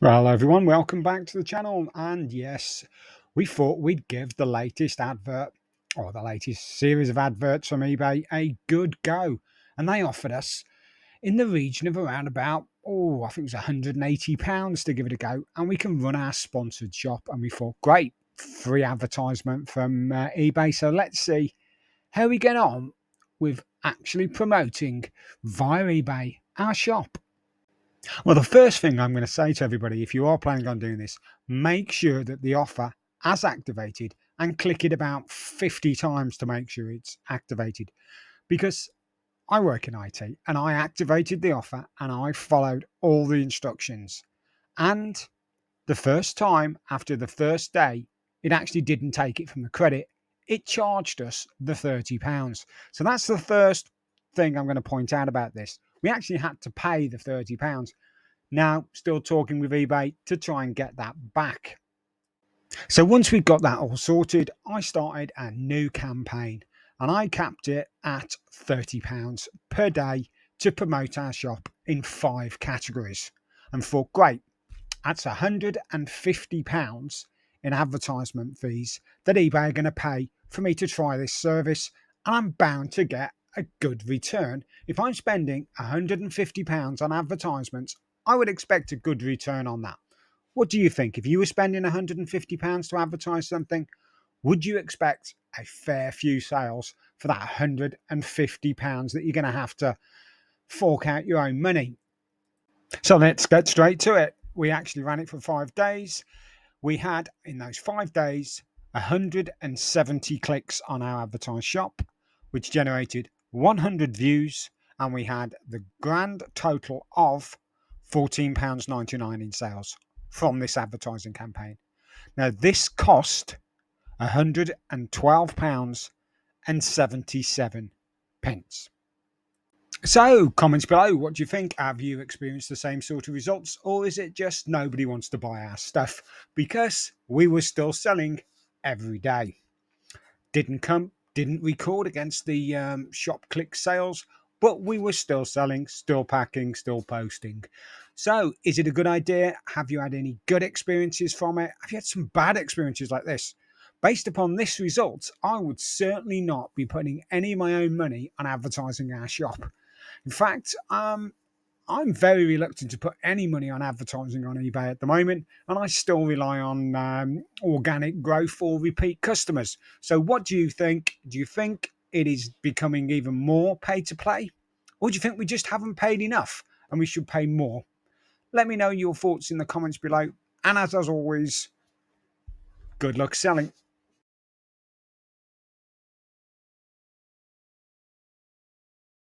Well, everyone, welcome back to the channel. And yes, we thought we'd give the latest advert or the latest series of adverts from eBay a good go. And they offered us in the region of around about, I think it was £180 to give it a go. And we can run our sponsored shop. And we thought, great, free advertisement from eBay. So let's see how we get on with actually promoting via eBay our shop. Well, the first thing I'm going to say to everybody, if you are planning on doing this, make sure that the offer is activated and click it about 50 times to make sure it's activated. Because I work in IT and I activated the offer and I followed all the instructions. And the first time after the first day, it actually didn't take it from the credit. It charged us the £30. So that's the first thing I'm going to point out about this. We actually had to pay the £30. Now, still talking with eBay to try and get that back. So once we got that all sorted, I started a new campaign and I capped it at £30 per day to promote our shop in 5 categories. And thought, great, that's £150 in advertisement fees that eBay are going to pay for me to try this service. And I'm bound to get a good return. If I'm spending £150 on advertisements, I would expect a good return on that. What do you think? If you were spending £150 to advertise something, would you expect a fair few sales for that £150 that you're going to have to fork out your own money? So let's get straight to it. We actually ran it for 5 days. We had in those 5 days 170 clicks on our advertised shop, which generated 100 views, and we had the grand total of £14.99 in sales from this advertising campaign. Now, this cost £112.77. So, comments below, what do you think? Have you experienced the same sort of results, or is it just nobody wants to buy our stuff? Because we were still selling every day. Didn't record against the shop click sales, but we were still selling, still packing, still posting. So, is it a good idea? Have you had any good experiences from it? Have you had some bad experiences like this? Based upon this result, I would certainly not be putting any of my own money on advertising our shop. In fact, I'm very reluctant to put any money on advertising on eBay at the moment, and I still rely on organic growth or repeat customers. So, what do you think? Do you think it is becoming even more pay to play, or do you think we just haven't paid enough and we should pay more? Let me know your thoughts in the comments below. And as always, good luck selling.